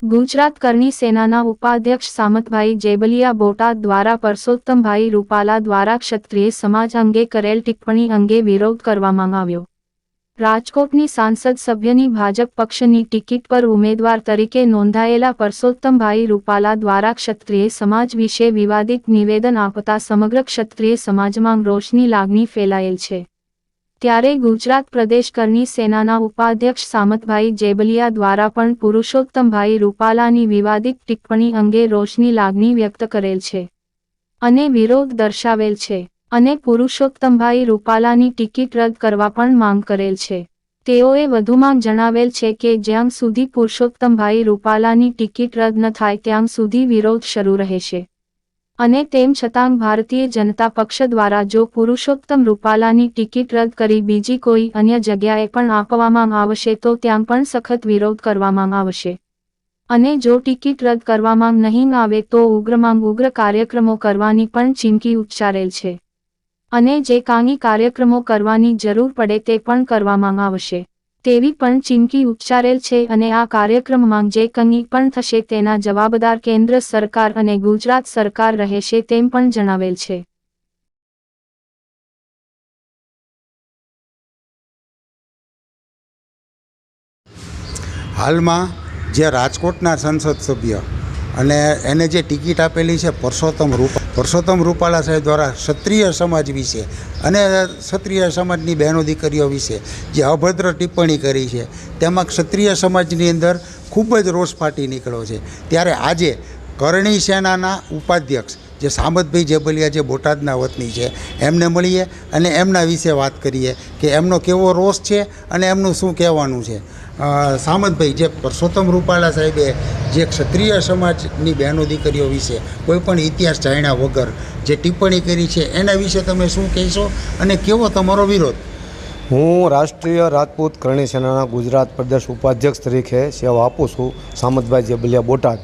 ગુજરાત કરણી સેનાના ઉપાધ્યક્ષ સામતભાઈ જેબલિયા બોટાદ દ્વારા પરસોત્તમભાઈ રૂપાલા દ્વારા ક્ષત્રિય સમાજ અંગે કરેલ ટિપ્પણી અંગે વિરોધ કરવામાં આવ્યો। રાજકોટની સાંસદ સભ્યની ભાજપ પક્ષની ટિકિટ પર ઉમેદવાર તરીકે નોંધાયેલા પરસોત્તમભાઈ રૂપાલા દ્વારા ક્ષત્રિય સમાજ વિશે વિવાદિત નિવેદન આપતા સમગ્ર ક્ષત્રિય સમાજમાં રોષની લાગણી ફેલાયેલ છે। ત્યારે ગુજરાત પ્રદેશ કરણી સેનાના ઉપાધ્યક્ષ સામતભાઈ જેબલિયા દ્વારા પણ પુરુષોત્તમભાઈ રૂપાલાની વિવાદિત ટિપ્પણી અંગે રોષની લાગણી વ્યક્ત કરેલ છે અને વિરોધ દર્શાવેલ છે અને પુરુષોત્તમભાઈ રૂપાલાની ટિકિટ રદ કરવા પણ માંગ કરેલ છે। તેઓએ વધુમાં જણાવેલ છે કે જ્યાં સુધી પુરુષોત્તમભાઈ રૂપાલાની ટિકિટ રદ ન થાય ત્યાં સુધી વિરોધ શરૂ રહેશે અને તેમ છતાં ભારતીય જનતા પક્ષ દ્વારા જો પુરુષોત્તમ રૂપાલાની ટિકિટ રદ કરી બીજી કોઈ અન્ય જગ્યાએ પણ આપવામાં આવશે તો ત્યાં પણ સખત વિરોધ કરવામાં આવશે અને જો ટિકિટ રદ કરવામાં નહીં આવે તો ઉગ્રમાં ઉગ્ર કાર્યક્રમો કરવાની પણ ચીમકી ઉચ્ચારેલ છે અને જે કાંઈ કાર્યક્રમો કરવાની જરૂર પડે તે પણ કરવામાં આવશે તેવી પણ ચીમકી ઉચ્ચારેલ છે અને આ કાર્યક્રમમાં જે કંઈ પણ થશે તેના જવાબદાર કેન્દ્ર સરકાર અને ગુજરાત સરકાર રહેશે તેમ પણ જણાવેલ છે। હાલમાં જે રાજકોટના સંસદ સભ્ય અને એને જે ટિકિટ આપેલી છે પરસોત્તમ રૂપાલા સાહેબ દ્વારા ક્ષત્રિય સમાજ વિશે અને ક્ષત્રિય સમાજની બહેનો દીકરીઓ વિશે જે અભદ્ર ટિપ્પણી કરી છે તેમાં ક્ષત્રિય સમાજની અંદર ખૂબ જ રોષ ફાટી નીકળ્યો છે। ત્યારે આજે કરણી સેનાના ઉપાધ્યક્ષ જે સામતભાઈ જેબલિયા જે બોટાદના વતની છે એમને મળીએ અને એમના વિશે વાત કરીએ કે એમનો કેવો રોષ છે અને એમનું શું કહેવાનું છે। સામતભાઈ, જે પરસોત્તમ રૂપાલા સાહેબે જે ક્ષત્રિય સમાજની બહેનો દીકરીઓ વિશે કોઈ પણ ઇતિહાસ જાણ્યા વગર જે ટિપ્પણી કરી છે એના વિશે તમે શું કહેશો અને કેવો તમારો વિરોધ? હું રાષ્ટ્રીય રાજપૂત કરણી સેનાના ગુજરાત પ્રદેશ ઉપાધ્યક્ષ તરીકે સેવા આપું છું, સામતભાઈ જેબલિયા બોટાદ।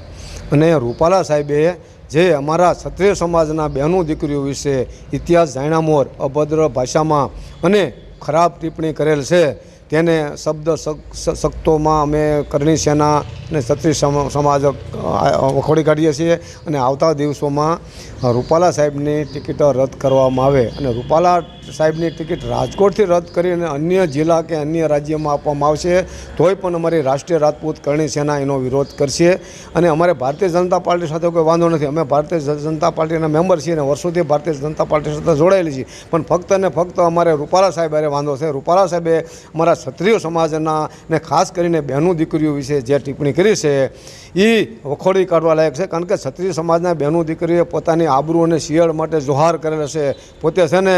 અને રૂપાલા સાહેબે જે અમારા ક્ષત્રિય સમાજના બહેનો દીકરીઓ વિશે ઇતિહાસ જાણ્યા મોર અભદ્ર ભાષામાં અને ખરાબ ટિપ્પણી કરેલ છે તેને શબ્દ સખ્તોમાં અમે કરણી સેના અને ક્ષત્રિય સમાજ વખોડી કાઢીએ છીએ અને આવતા દિવસોમાં રૂપાલા સાહેબની ટિકિટ રદ કરવામાં આવે અને રૂપાલા સાહેબની ટિકિટ રાજકોટથી રદ કરીને અન્ય જિલ્લા કે અન્ય રાજ્યમાં આપવામાં આવશે તોય પણ અમારી રાષ્ટ્રીય રાજપૂત કરણી સેના એનો વિરોધ કરશે અને અમારે ભારતીય જનતા પાર્ટી સાથે કોઈ વાંધો નથી। અમે ભારતીય જનતા પાર્ટીના મેમ્બર છીએ અને વર્ષોથી ભારતીય જનતા પાર્ટી સાથે જોડાયેલી છીએ, પણ ફક્ત ને ફક્ત અમારે રૂપાલા સાહેબ હારે વાંધો છે। રૂપાલા સાહેબે અમારા ક્ષત્રિય સમાજના ને ખાસ કરીને બહેનો દીકરીઓ વિશે જે ટિપ્પણી કરી છે એ વખોડી કાઢવા લાયક છે, કારણ કે ક્ષત્રિય સમાજના બહેનો દીકરીઓએ પોતાની આબરૂ અને શિયાળ માટે જોહાર કરેલ છે। પોતે છે ને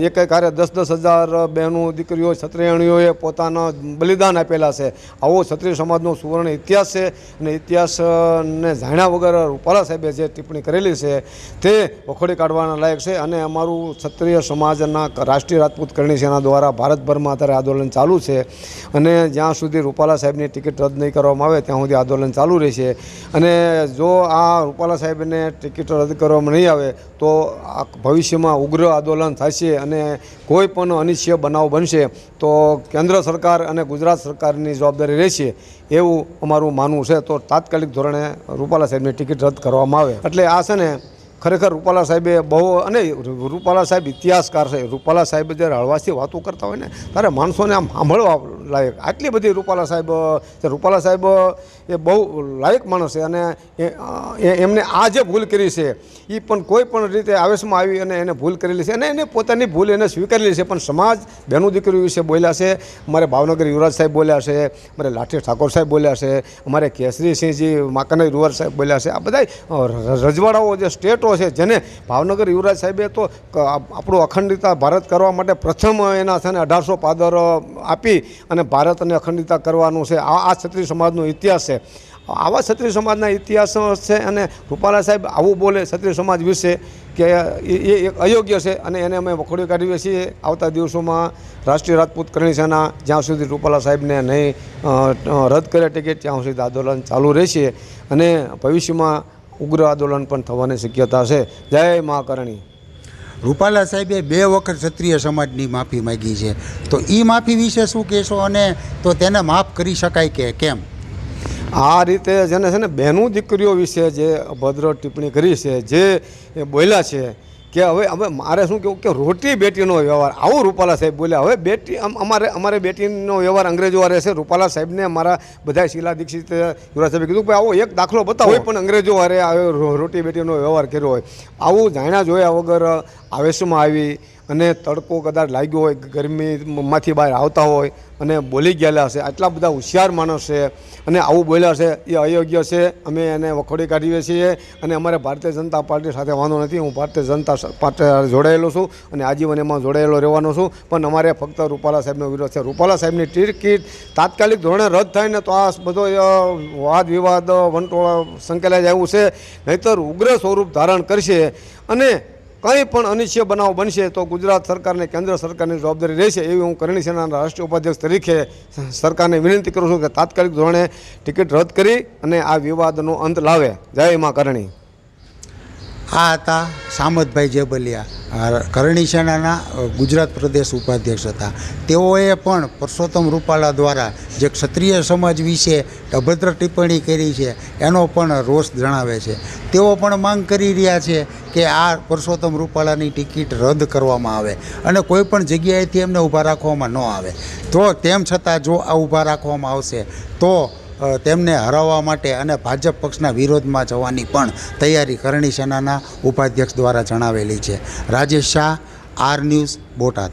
એક કાર્ય 10-10 હજાર બહેનો દીકરીઓ ક્ષત્રિયણીઓએ પોતાના બલિદાન આપેલા છે। આવો ક્ષત્રિય સમાજનો સુવર્ણ ઇતિહાસ છે અને ઇતિહાસને જાણ્યા વગર રૂપાલા સાહેબે જે ટિપ્પણી કરેલી છે તે વખોડી કાઢવાના લાયક છે અને અમારું ક્ષત્રિય સમાજના રાષ્ટ્રીય રાજપૂત કરણી સેના દ્વારા ભારતભરમાં અત્યારે આંદોલન ચાલુ છે અને જ્યાં સુધી રૂપાલા સાહેબની ટિકિટ રદ નહીં કરવામાં આવે ત્યાં સુધી આંદોલન ચાલુ રહેશે અને જો આ રૂપાલા સાહેબને ટિકિટ રદ કરવામાં નહીં આવે તો ભવિષ્યમાં ઉગ્ર આંદોલન થશે અને કોઈ પણ અનિચ્છનીય બનાવ બનશે તો કેન્દ્ર સરકાર અને ગુજરાત સરકારની જવાબદારી રહેશે એવું અમારું માનવું છે। તો તાત્કાલિક ધોરણે રૂપાલા સાહેબની ટિકિટ રદ કરવામાં આવે। એટલે આ છે ને ખરેખર રૂપાલા સાહેબે બહુ, અને રૂપાલા સાહેબ ઇતિહાસકાર છે। રૂપાલા સાહેબ જ્યારે હળવાશથી વાતો કરતા હોય ને ત્યારે માણસોને આમ સાંભળવા લાયક આટલી બધી રૂપાલા સાહેબ એ બહુ લાયક માણસ છે અને એમને આ જે ભૂલ કરી છે એ પણ કોઈ પણ રીતે આવેશમાં આવી અને એને ભૂલ કરેલી છે અને એને પોતાની ભૂલ એને સ્વીકારેલી છે, પણ સમાજ બહેનો દીકરીઓ વિશે બોલ્યા છે। અમારે ભાવનગર યુવરાજ સાહેબ બોલ્યા છે, અમારે લાઠી ઠાકોર સાહેબ બોલ્યા છે, અમારે કેસરીસિંહજી માકનભાઈ યુવરાજ સાહેબ બોલ્યા છે। આ બધા રજવાડાઓ જે સ્ટેટો છે જેને ભાવનગર યુવરાજ સાહેબે તો આપણું અખંડિતતા ભારત કરવા માટે પ્રથમ એના છે ને 1800 પાદર આપી અને ભારતને અખંડિતતા કરવાનું છે। આ ક્ષત્રિય સમાજનો ઇતિહાસ છે। આવા ક્ષત્રિય સમાજના ઇતિહાસ છે અને રૂપાલા સાહેબ આવું બોલે ક્ષત્રિય સમાજ વિશે કે એ અયોગ્ય છે અને એને અમે વખોડી કાઢીએ છીએ। આવતા દિવસોમાં રાષ્ટ્રીય રાજપૂત કરણી સેના જ્યાં સુધી રૂપાલા સાહેબને નહીં રદ કરે ટિકિટ ત્યાં સુધી આંદોલન ચાલુ રહેશે અને ભવિષ્યમાં ઉગ્ર આંદોલન પણ થવાની શક્યતા છે। જય મા કરણી। રૂપાલા સાહેબે 2 વખત ક્ષત્રિય સમાજની માફી માગી છે, તો એ માફી વિશે શું કહેશો અને તો તેને માફ કરી શકાય કે કેમ? આ રીતે જેને છે ને બહેનું દીકરીઓ વિશે જે અભદ્ર ટિપ્પણી કરી છે, જે બોલ્યા છે કે હવે મારે શું કહેવું કે રોટી બેટીનો વ્યવહાર, આવું રૂપાલા સાહેબ બોલ્યા. હવે બેટી અમારે બેટીનો વ્યવહાર અંગ્રેજો વારે છે. રૂપાલા સાહેબને અમારા બધા શીલા દીક્ષિત યુવરાજ સાહેબે કીધું ભાઈ આવો એક દાખલો બતાવો, કોઈ પણ અંગ્રેજો વારે આવ્યો રોટી બેટીનો વ્યવહાર કર્યો હોય. આવું જાણ્યા જોયા વગર આવેશમાં આવી અને તડકો કદાચ લાગ્યો હોય, ગરમીમાંથી બહાર આવતા હોય અને બોલી ગયેલા હશે. આટલા બધા હોશિયાર માણસ છે અને આવું બોલ્યા છે એ અયોગ્ય છે. અમે એને વખોડી કાઢીએ છીએ અને અમારે ભારતીય જનતા પાર્ટી સાથે વાંધો નથી. હું ભારતીય જનતા પાર્ટી જોડાયેલો છું અને આજીવન એમાં જોડાયેલો રહેવાનો છું. પણ અમારે ફક્ત રૂપાલા સાહેબનો વિરોધ છે. રૂપાલા સાહેબની ટિકિટ તાત્કાલિક ધોરણે રદ થાય ને તો આ બધો વાદ વિવાદ વંટોળ સંકેલાઈ જાય એવું છે. નહીંતર ઉગ્ર સ્વરૂપ ધારણ કરશે અને કંઈ પણ અનિશ્ચય બનાવ બનશે તો ગુજરાત સરકારને કેન્દ્ર સરકારની જવાબદારી રહેશે. એવી હું કરણી સેનાના રાષ્ટ્રીય ઉપાધ્યક્ષ તરીકે સરકારને વિનંતી કરું છું કે તાત્કાલિક ધોરણે ટિકિટ રદ કરી અને આ વિવાદનો અંત લાવે. જય માં કરણી. આ હતા સામતભાઈ જેબલિયા, કરણી સેનાના ગુજરાત પ્રદેશ ઉપાધ્યક્ષ હતા. તેઓએ પણ પરસોત્તમ રૂપાલા દ્વારા જે ક્ષત્રિય સમાજ વિશે અભદ્ર ટિપ્પણી કરી છે એનો પણ રોષ જણાવે છે. તેઓ પણ માંગ કરી રહ્યા છે કે આ પરસોત્તમ રૂપાલાની ટિકિટ રદ કરવામાં આવે અને કોઈ પણ જગ્યાએથી એમને ઊભા રાખવામાં ન આવે. તો તેમ છતાં જો આ ઊભા રાખવામાં આવશે તો તેમને હરાવવા માટે અને ભાજપ પક્ષના વિરોધમાં જવાની પણ તૈયારી કરણી સેનાના ઉપાધ્યક્ષ દ્વારા જણાવેલી છે. Rajesh Shah, R news, Botad.